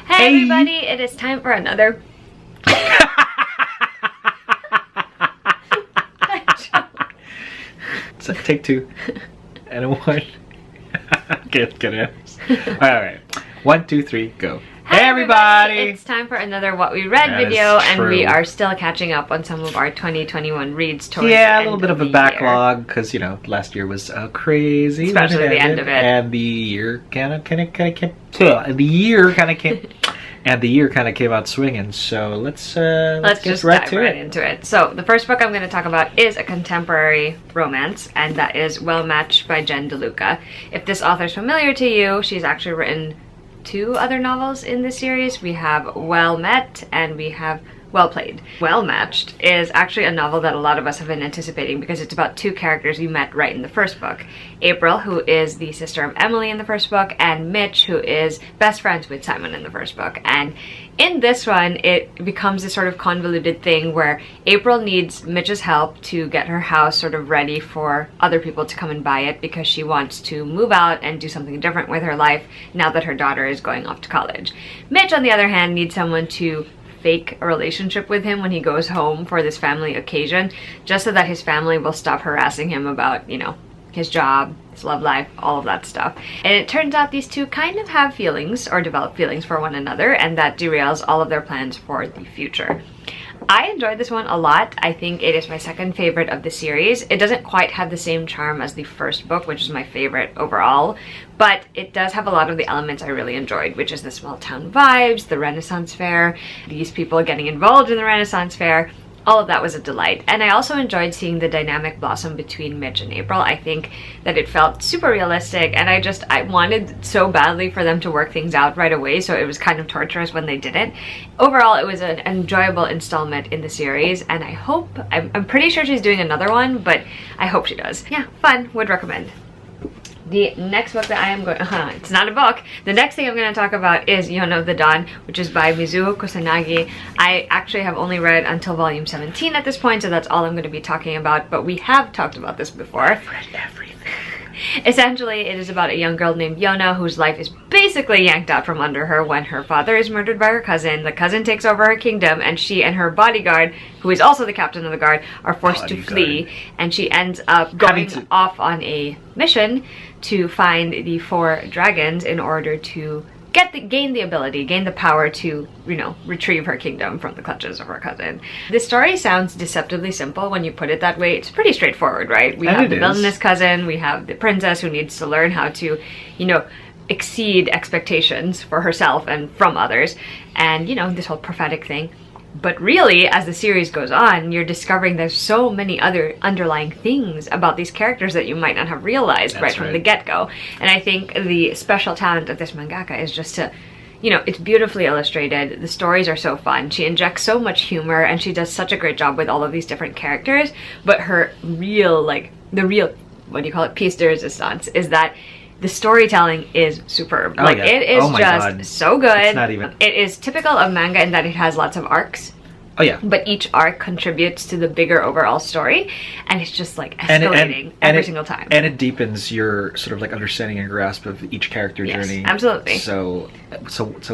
Hey everybody, it is time for another... So, take two. And a one. Get it. Alright. 1, 2, 3, go. Hey everybody! It's time for another What We Read That video, is and true. we are still catching up on some of our 2021 reads towards Yeah, the a little end bit of a the backlog, because, you know, last year was crazy. Especially when the end of it. And the year kind of came out swinging, so let's Let's get just right dive to right it. into it. So the first book I'm going to talk about is a contemporary romance, and that is Well Matched by Jen DeLuca. If this author's familiar to you, she's actually written 2 other novels in this series. We have Well Met and we have Well Played. Well Matched is actually a novel that a lot of us have been anticipating because it's about 2 characters we met right in the first book. April, who is the sister of Emily in the first book, and Mitch, who is best friends with Simon in the first book. And in this one, it becomes this sort of convoluted thing where April needs Mitch's help to get her house sort of ready for other people to come and buy it because she wants to move out and do something different with her life now that her daughter is going off to college. Mitch, on the other hand, needs someone to fake a relationship with him when he goes home for this family occasion, just so that his family will stop harassing him about, you know, his job, his love life, all of that stuff. And it turns out these 2 kind of have feelings or develop feelings for one another, and that derails all of their plans for the future. I enjoyed this one a lot. I think it is my second favorite of the series. It doesn't quite have the same charm as the first book, which is my favorite overall, but it does have a lot of the elements I really enjoyed, which is the small town vibes, the Renaissance Fair, these people getting involved in the Renaissance Fair. All of that was a delight. And I also enjoyed seeing the dynamic blossom between Mitch and April. I think that it felt super realistic, and I wanted so badly for them to work things out right away, so it was kind of torturous when they didn't. Overall, it was an enjoyable installment in the series, and I'm pretty sure she's doing another one, but I hope she does. Yeah, fun, would recommend. The next book that I am going... it's not a book. The next thing I'm going to talk about is Yona of the Dawn, which is by Mizuho Kusanagi. I actually have only read until volume 17 at this point, so that's all I'm going to be talking about, but we have talked about this before. I've read everything. Essentially, it is about a young girl named Yona whose life is basically yanked out from under her when her father is murdered by her cousin. The cousin takes over her kingdom, and she and her bodyguard, who is also the captain of the guard, are forced to flee, and she ends up going off on a mission to find the 4 dragons in order to gain the power to, you know, retrieve her kingdom from the clutches of her cousin. This story sounds deceptively simple when you put it that way. It's pretty straightforward, right? We have the villainous cousin, we have the princess who needs to learn how to, you know, exceed expectations for herself and from others, and, you know, this whole prophetic thing. But really, as the series goes on, you're discovering there's so many other underlying things about these characters that you might not have realized right from the get-go. And I think the special talent of this mangaka is just to, you know, it's beautifully illustrated. The stories are so fun. She injects so much humor, and she does such a great job with all of these different characters. But her real, like, the real, what do you call it, piece de resistance is that the storytelling is superb. Oh, like, yeah. it is God. so good. It's not even... It is typical of manga in that it has lots of arcs. Oh yeah. But each arc contributes to the bigger overall story, and it's just like escalating every single time. And it deepens your sort of like understanding and grasp of each character journey. Absolutely. So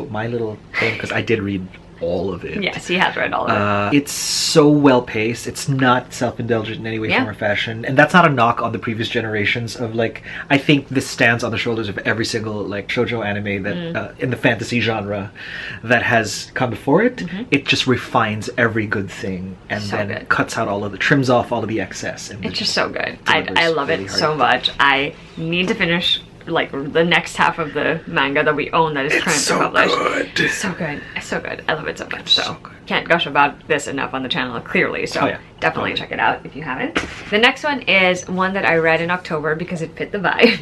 my little thing, because I did read all of it. Yes, he has read all of it. It's so well paced. It's not self-indulgent in any way, form, or fashion, and that's not a knock on the previous generations of, like, I think this stands on the shoulders of every single, like, shoujo anime that in the fantasy genre that has come before it. It just refines every good thing and then cuts out trims off all of the excess. And it's just so good. I love it so much. I need to finish like the next half of the manga that we own that is currently published. It's so good. It's so good. I love it so much. So can't gush about this enough on the channel, clearly. So definitely check it out if you haven't. The next one is one that I read in October because it fit the vibe,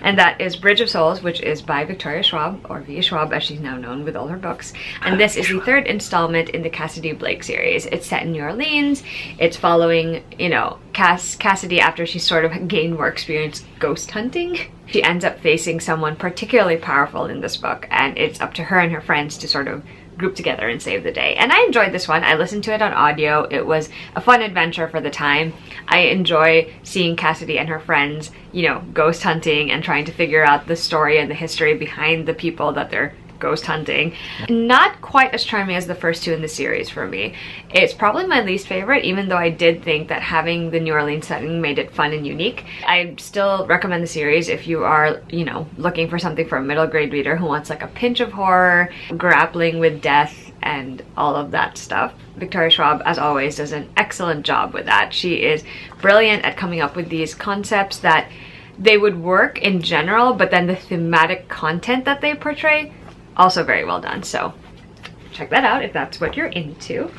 and that is Bridge of Souls, which is by Victoria Schwab, or Via Schwab as she's now known with all her books. And this is the 3rd installment in the Cassidy Blake series. It's set in New Orleans. It's following, you know, Cassidy after she sort of gained more experience ghost hunting. She ends up facing someone particularly powerful in this book, and it's up to her and her friends to sort of group together and save the day. And I enjoyed this one. I listened to it on audio. It was a fun adventure for the time. I enjoy seeing Cassidy and her friends, you know, ghost hunting and trying to figure out the story and the history behind the people that they're ghost hunting. Not quite as charming as the first two in the series for me. It's probably my least favorite, even though I did think that having the New Orleans setting made it fun and unique. I still recommend the series if you are, you know, looking for something for a middle grade reader who wants like a pinch of horror, grappling with death, and all of that stuff. Victoria Schwab, as always, does an excellent job with that. She is brilliant at coming up with these concepts that they would work in general, but then the thematic content that they portray, also very well done. So check that out if that's what you're into.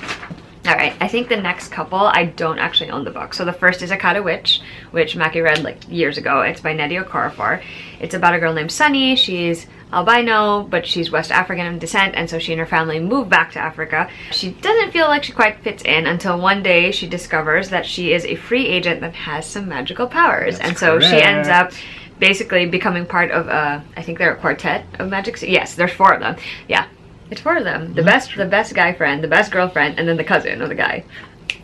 All right, I think the next couple, I don't actually own the book. So the first is Akata Witch, which Mackie read like years ago. It's by Nnedi Okorafor. It's about a girl named Sunny. She's albino, but she's West African in descent, and so she and her family move back to Africa. She doesn't feel like she quite fits in until one day she discovers that she is a free agent that has some magical powers. That's and so correct. she ends up basically becoming part of I think they're a quartet of magic. Yes, there's 4 of them. Yeah, it's 4 of them. The best guy friend, the best girlfriend, and then the cousin of the guy.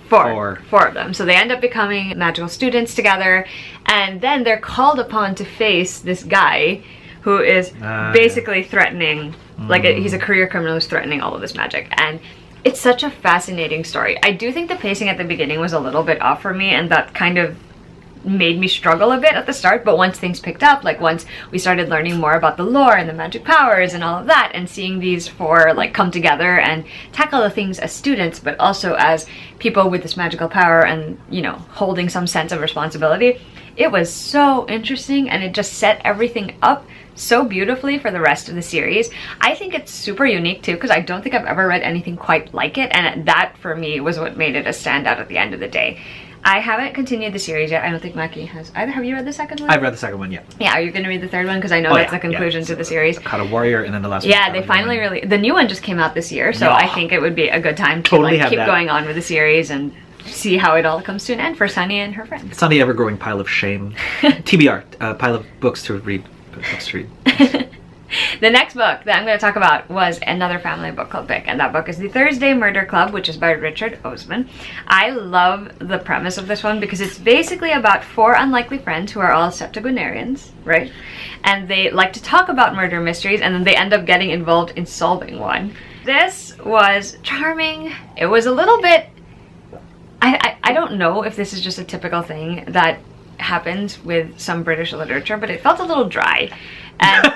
Four of them. So they end up becoming magical students together, and then they're called upon to face this guy who is basically threatening, like he's a career criminal who's threatening all of this magic. And it's such a fascinating story. I do think the pacing at the beginning was a little bit off for me, and that kind of made me struggle a bit at the start, but once things picked up, like once we started learning more about the lore and the magic powers and all of that, and seeing these 4 like come together and tackle the things as students, but also as people with this magical power and, you know, holding some sense of responsibility, it was so interesting, and it just set everything up so beautifully for the rest of the series. I think it's super unique too, because I don't think I've ever read anything quite like it, and that for me was what made it a standout at the end of the day. I haven't continued the series yet. I don't think Mackie has either. Have you read the second one? I've read the second one, yeah. Yeah, are you going to read the third one? Because I know that's the conclusion to the series. Akata Warrior, and then the last one. Yeah, they finally really... The new one just came out this year, so I think it would be a good time to like, keep going on with the series and see how it all comes to an end for Sunny and her friends. It's on the ever-growing pile of shame. TBR, pile of books to read. The next book that I'm going to talk about was another family book club pick, and that book is The Thursday Murder Club, which is by Richard Osman. I love the premise of this one because it's basically about 4 unlikely friends who are all septuagenarians, right? And they like to talk about murder mysteries, and then they end up getting involved in solving one. This was charming. It was a little bit... I don't know if this is just a typical thing that happens with some British literature, but it felt a little dry. And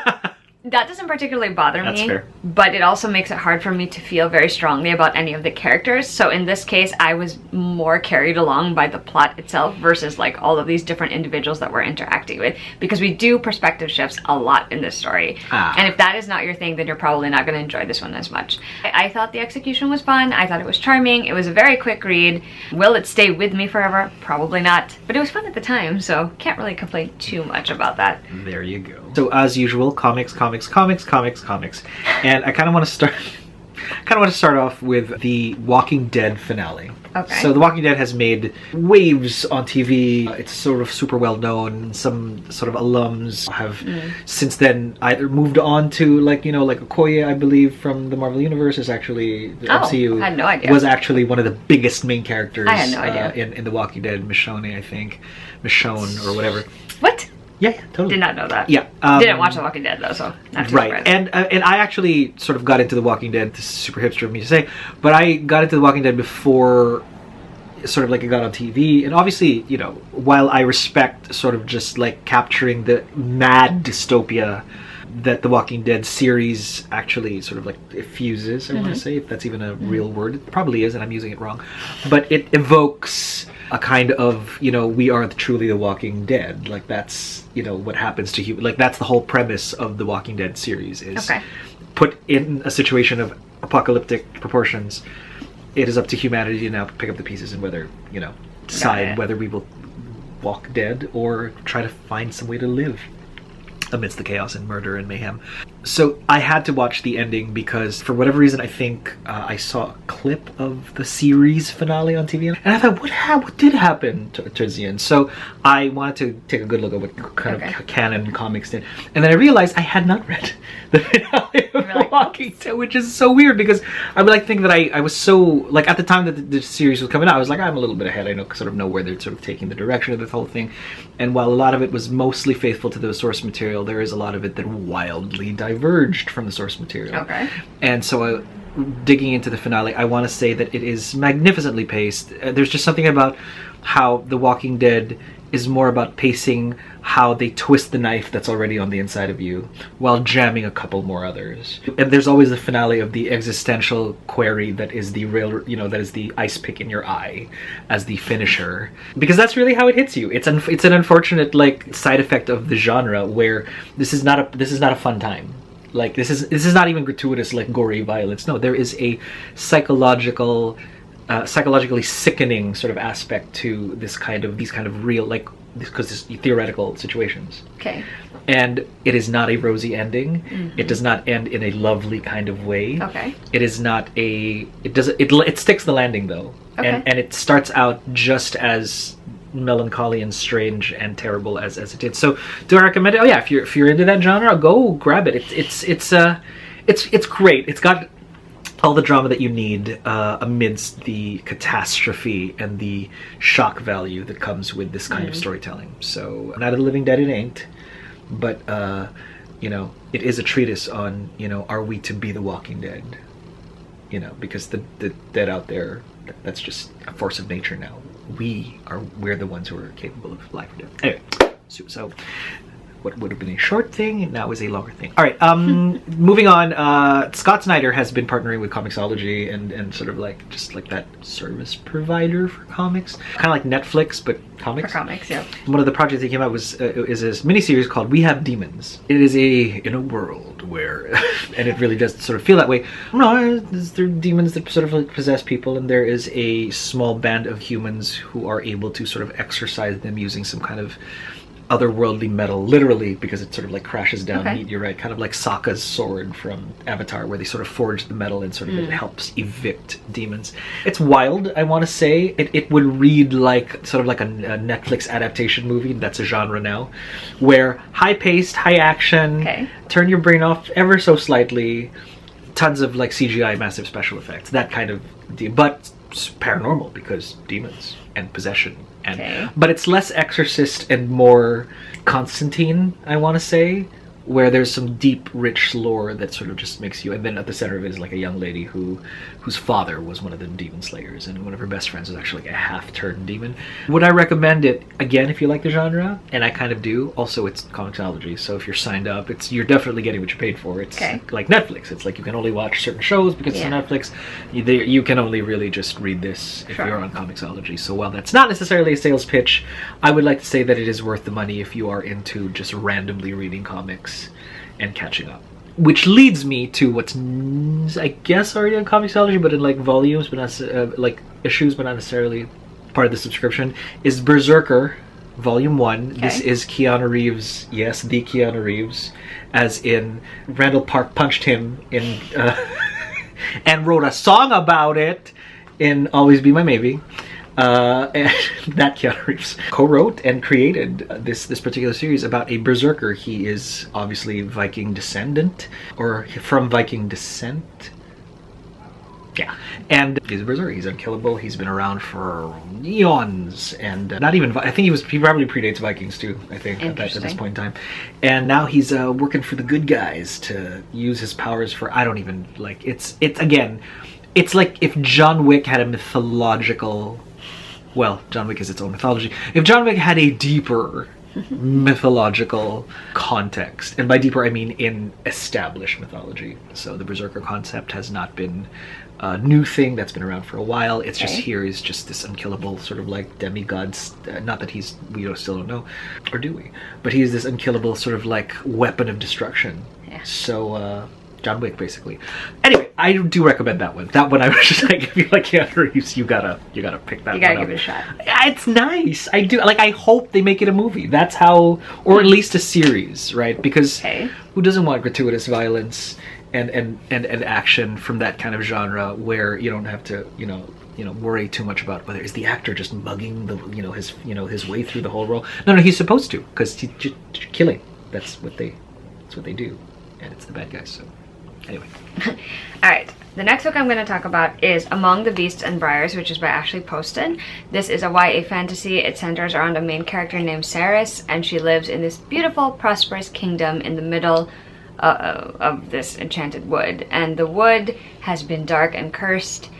that doesn't particularly bother me. That's fair. But it also makes it hard for me to feel very strongly about any of the characters. So in this case, I was more carried along by the plot itself versus like all of these different individuals that we're interacting with, because we do perspective shifts a lot in this story. And if that is not your thing, then you're probably not going to enjoy this one as much. I thought the execution was fun. I thought it was charming. It was a very quick read. Will it stay with me forever? Probably not. But it was fun at the time, so can't really complain too much about that. There you go. So as usual, comics. And I kind of want to start off with the Walking Dead finale. Okay. So The Walking Dead has made waves on TV. It's sort of super well known. Some sort of alums have since then either moved on to like, you know, like Okoye, I believe, from the Marvel Universe is actually the MCU. I had no idea. Was actually one of the biggest main characters. I had no idea. In The Walking Dead. Michonne, I think. Michonne or whatever. What? Yeah, totally. Did not know that. Yeah. Didn't watch The Walking Dead though, so not too surprised. And I actually sort of got into The Walking Dead. This is super hipster of me to say, but I got into The Walking Dead before sort of like it got on TV. And obviously, you know, while I respect sort of just like capturing the mad dystopia that The Walking Dead series actually sort of like effuses, I want to say, if that's even a real word. It probably is, and I'm using it wrong. But it evokes a kind of, you know, we are truly the Walking Dead. Like that's, you know, what happens to human. Like that's the whole premise of the Walking Dead series is put in a situation of apocalyptic proportions. It is up to humanity to now pick up the pieces and whether, you know, decide whether we will walk dead or try to find some way to live amidst the chaos and murder and mayhem. So I had to watch the ending because for whatever reason I think I saw a clip of the series finale on TV and I thought what did happen towards the end. So I wanted to take a good look at what kind of canon comics did, and then I realized I had not read the finale of Walking Dead, which is so weird because I would like to think that I was so like at the time that the series was coming out I was like I'm a little bit ahead. I know sort of know where they're sort of taking the direction of this whole thing, and while a lot of it was mostly faithful to the source material, there is a lot of it that wildly diverges diverged from the source material. Okay. And so digging into the finale, I want to say that it is magnificently paced. There's just something about how The Walking Dead is more about pacing how they twist the knife that's already on the inside of you while jamming a couple more others. And there's always the finale of the existential query that is the real, that is the ice pick in your eye as the finisher, because that's really how it hits you. It's an unfortunate like side effect of the genre where this is not a fun time. Like this is not even gratuitous like gory violence. No, there is a psychologically sickening sort of aspect to these kind of real, like, because it's theoretical situations. Okay. And it is not a rosy ending. Mm-hmm. It does not end in a lovely kind of way. Okay. It is not a. It sticks the landing though. Okay. And it starts out just as melancholy and strange and terrible as it did. So do I recommend it? Oh yeah, if you're into that genre, go grab it. It's great. It's got all the drama that you need amidst the catastrophe and the shock value that comes with this kind of storytelling. So, Night of the Living Dead it ain't, but it is a treatise on, are we to be the Walking Dead? Because the dead out there, that's just a force of nature now. We're the ones who are capable of life or death. Anyway, so what would have been a short thing now is a longer thing. All right, moving on. Scott Snyder has been partnering with Comixology and sort of like just like that service provider for comics, kind of like Netflix but comics. For comics, yeah. One of the projects that came out is this miniseries called "We Have Demons." It is in a world where, and it really does sort of feel that way. No, there are demons that sort of like possess people, and there is a small band of humans who are able to sort of exorcise them using some kind of otherworldly metal, literally, because it sort of like crashes down meteorite, kind of like Sokka's sword from Avatar, where they sort of forge the metal and sort of it helps evict demons. It's wild, I want to say. It would read like sort of like a Netflix adaptation movie. That's a genre now, where high-paced, high action, turn your brain off ever so slightly, tons of like CGI, massive special effects, that kind of but paranormal, because demons and possession. But it's less Exorcist and more Constantine, I want to say, where there's some deep, rich lore that sort of just makes you... And then at the center of it is like a young lady whose father was one of the demon slayers, and one of her best friends was actually like a half-turned demon. Would I recommend it, again, if you like the genre? And I kind of do. Also, it's Comixology, so if you're signed up, you're definitely getting what you paid for. It's like Netflix. It's like you can only watch certain shows because it's on Netflix. You can only really just read this if you're on Comixology. So while that's not necessarily a sales pitch, I would like to say that it is worth the money if you are into just randomly reading comics and catching up. Which leads me to what's, I guess, already on Comixology, but in like volumes, but not like issues, but not necessarily part of the subscription, is BRZRKR Volume 1. This is Keanu Reeves, yes, the Keanu Reeves, as in Randall Park punched him in and wrote a song about it in Always Be My Maybe. And that Keanu Reeves co-wrote and created this particular series about a berserker. He is obviously Viking descendant, or from Viking descent. Yeah, and he's a berserker. He's unkillable. He's been around for eons, and not even. I think he probably predates Vikings too. I think at this point in time, and now he's working for the good guys to use his powers for. I don't even like. It's again. It's like if John Wick had a mythological. Well, John Wick is its own mythology. If John Wick had a deeper mythological context, and by deeper I mean in established mythology. So the Berserker concept has not been a new thing, that's been around for a while. It's just here is just this unkillable sort of like demigod, not that we still don't know, or do we? But he's this unkillable sort of like weapon of destruction. So John Wick, basically. Anyway, I do recommend that one. That one, I was just like, if you like Keanu Reeves, you gotta pick that one up. You gotta give it a shot. It's nice. I do. Like, I hope they make it a movie. That's how, or at least a series, right? Because who doesn't want gratuitous violence and action from that kind of genre where you don't have to, worry too much about whether is the actor just mugging his way through the whole role. No, he's supposed to, because he's just killing. That's what they do, and it's the bad guys. So. Anyway. Alright, the next book I'm going to talk about is Among the Beasts and Briars, which is by Ashley Poston. This is a YA fantasy. It centers around a main character named Saris, and she lives in this beautiful, prosperous kingdom in the middle of this enchanted wood, and the wood has been dark and cursed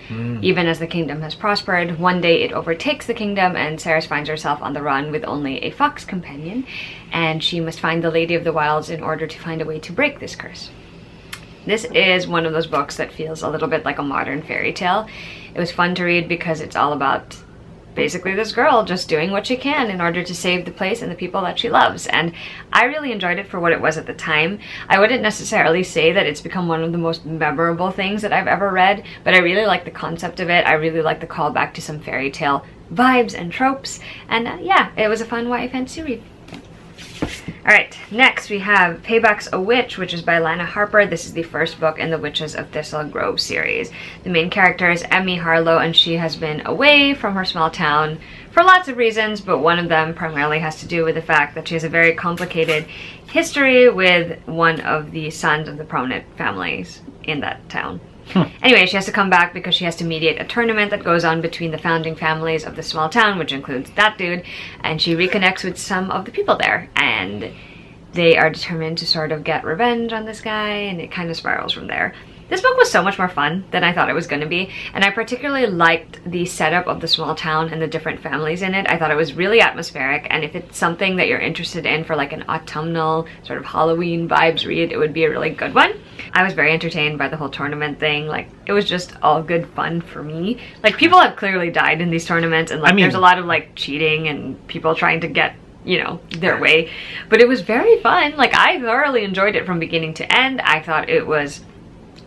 even as the kingdom has prospered. One day it overtakes the kingdom, and Ceres finds herself on the run with only a fox companion, and she must find the Lady of the Wilds in order to find a way to break this curse. This is one of those books that feels a little bit like a modern fairy tale. It was fun to read because it's all about basically this girl just doing what she can in order to save the place and the people that she loves. And I really enjoyed it for what it was at the time. I wouldn't necessarily say that it's become one of the most memorable things that I've ever read, but I really like the concept of it. I really like the callback to some fairy tale vibes and tropes. And yeah, it was a fun YA fantasy read. Alright, next we have Payback's a Witch, which is by Lana Harper. This is the first book in the Witches of Thistle Grove series. The main character is Emmy Harlow, and she has been away from her small town for lots of reasons, but one of them primarily has to do with the fact that she has a very complicated history with one of the sons of the prominent families in that town. Anyway, she has to come back because she has to mediate a tournament that goes on between the founding families of the small town, which includes that dude, and she reconnects with some of the people there, and they are determined to sort of get revenge on this guy, and it kind of spirals from there. This book was so much more fun than I thought it was going to be, and I particularly liked the setup of the small town and the different families in it. I thought it was really atmospheric, and if it's something that you're interested in for like an autumnal sort of Halloween vibes read, it would be a really good one. I was very entertained by the whole tournament thing. Like, it was just all good fun for me. Like, people have clearly died in these tournaments, and like there's a lot of like cheating and people trying to get, you know, their way, but it was very fun. Like, I thoroughly enjoyed it from beginning to end. I thought it was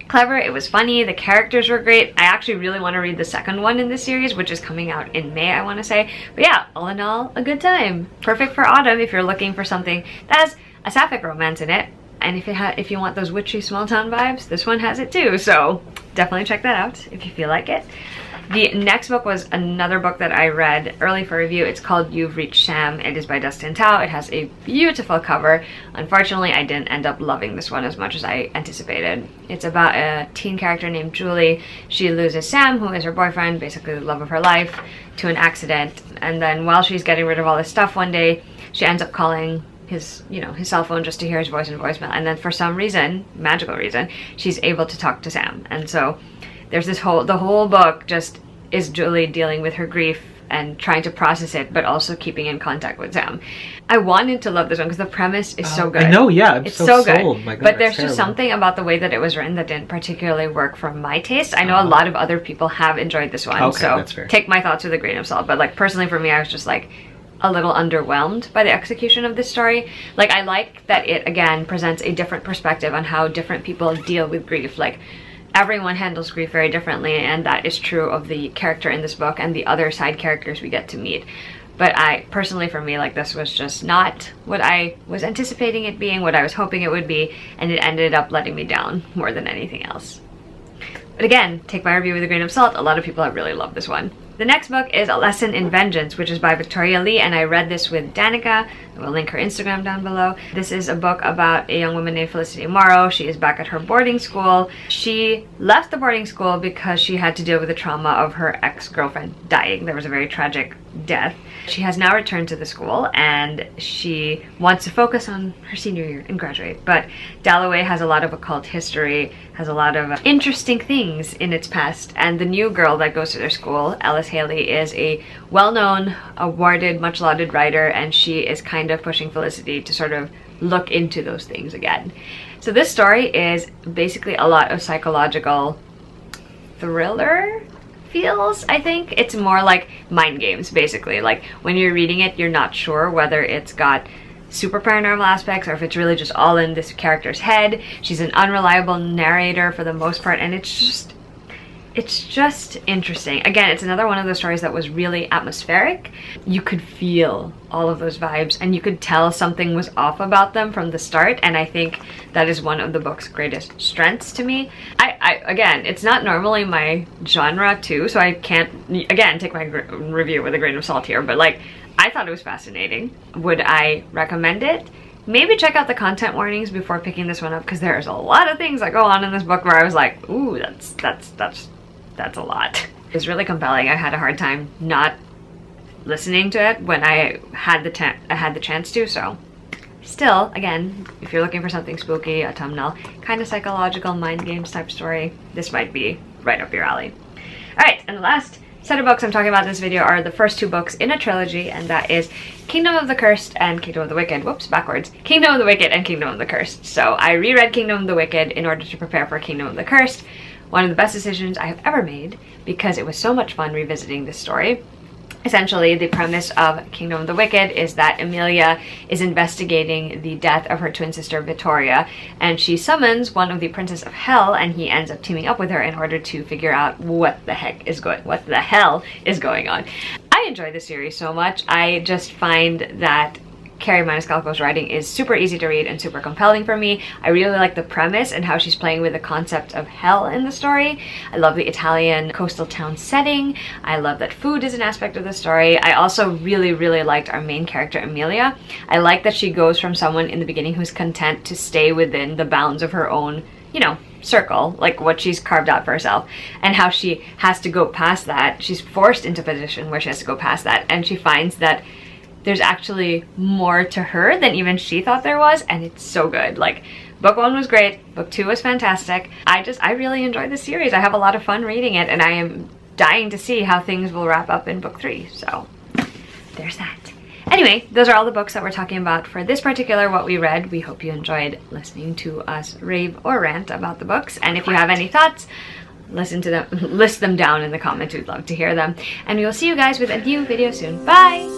clever, it was funny, the characters were great. I actually really want to read the second one in this series, which is coming out in May, I want to say. But yeah, all in all, a good time. Perfect for autumn if you're looking for something that has a sapphic romance in it. And if you want those witchy small town vibes, this one has it too. So definitely check that out if you feel like it. The next book was another book that I read early for review. It's called You've Reached Sham. It is by Dustin Tao. It has a beautiful cover. Unfortunately, I didn't end up loving this one as much as I anticipated. It's about a teen character named Julie. She loses Sam, who is her boyfriend, basically the love of her life, to an accident. And then while she's getting rid of all this stuff one day, she ends up calling his cell phone just to hear his voice in voicemail. And then for some reason, magical reason, she's able to talk to Sam. And so there's the whole book just is Julie dealing with her grief and trying to process it, but also keeping in contact with Sam. I wanted to love this one because the premise is so good. I know, yeah, it's so good. My God, but there's just something about the way that it was written that didn't particularly work for my taste. I know a lot of other people have enjoyed this one, okay, so that's fair. Take my thoughts with a grain of salt. But like personally for me, I was just like a little underwhelmed by the execution of this story. Like, I like that it again presents a different perspective on how different people deal with grief. Like, everyone handles grief very differently, and that is true of the character in this book and the other side characters we get to meet. But I personally, for me, like, this was just not what I was anticipating it being, what I was hoping it would be, and it ended up letting me down more than anything else. But again, take my review with a grain of salt. A lot of people have really loved this one. The next book is A Lesson in Vengeance, which is by Victoria Lee, and I read this with Danica. I will link her Instagram down below. This is a book about a young woman named Felicity Morrow. She is back at her boarding school. She left the boarding school because she had to deal with the trauma of her ex-girlfriend dying. There was a very tragic death. She has now returned to the school, and she wants to focus on her senior year and graduate. But Dalloway has a lot of occult history, has a lot of interesting things in its past, and the new girl that goes to their school, Alice Haley, is a well-known, awarded, much-lauded writer, and she is kind of pushing Felicity to sort of look into those things again. So this story is basically a lot of psychological thriller feels, I think. It's more like mind games, basically. Like, when you're reading it, you're not sure whether it's got super paranormal aspects or if it's really just all in this character's head. She's an unreliable narrator for the most part, and it's just interesting. Again, it's another one of those stories that was really atmospheric. You could feel all of those vibes, and you could tell something was off about them from the start, and I think that is one of the book's greatest strengths to me. Again, it's not normally my genre too, so I can't, again, take my review with a grain of salt here, but like, I thought it was fascinating. Would I recommend it? Maybe check out the content warnings before picking this one up, because there's a lot of things that go on in this book where I was like, ooh, that's a lot. It's really compelling. I had a hard time not listening to it when I had the chance to, so still, again, if you're looking for something spooky, autumnal, kind of psychological mind games type story, this might be right up your alley. Alright, and the last set of books I'm talking about in this video are the first 2 books in a trilogy, and that is Kingdom of the Cursed and Kingdom of the Wicked. Whoops, backwards. Kingdom of the Wicked and Kingdom of the Cursed. So I reread Kingdom of the Wicked in order to prepare for Kingdom of the Cursed. One of the best decisions I have ever made, because it was so much fun revisiting this story. Essentially, the premise of Kingdom of the Wicked is that Emilia is investigating the death of her twin sister Vittoria, and she summons one of the princes of Hell, and he ends up teaming up with her in order to figure out what the hell is going on. I enjoy the series so much. I just find that Carrie Maniscalco's writing is super easy to read and super compelling for me. I really like the premise and how she's playing with the concept of hell in the story. I love the Italian coastal town setting. I love that food is an aspect of the story. I also really liked our main character, Emilia. I like that she goes from someone in the beginning who's content to stay within the bounds of her own, you know, circle, like what she's carved out for herself, and how she has to go past that. She's forced into a position where she has to go past that, and she finds that there's actually more to her than even she thought there was, and it's so good. Like, book 1 was great, book 2 was fantastic. I really enjoyed the series. I have a lot of fun reading it, and I am dying to see how things will wrap up in book 3, so there's that. Anyway, those are all the books that we're talking about for this particular What We Read. We hope you enjoyed listening to us rave or rant about the books, and if you have any thoughts, list them down in the comments. We'd love to hear them, and we will see you guys with a new video soon. Bye!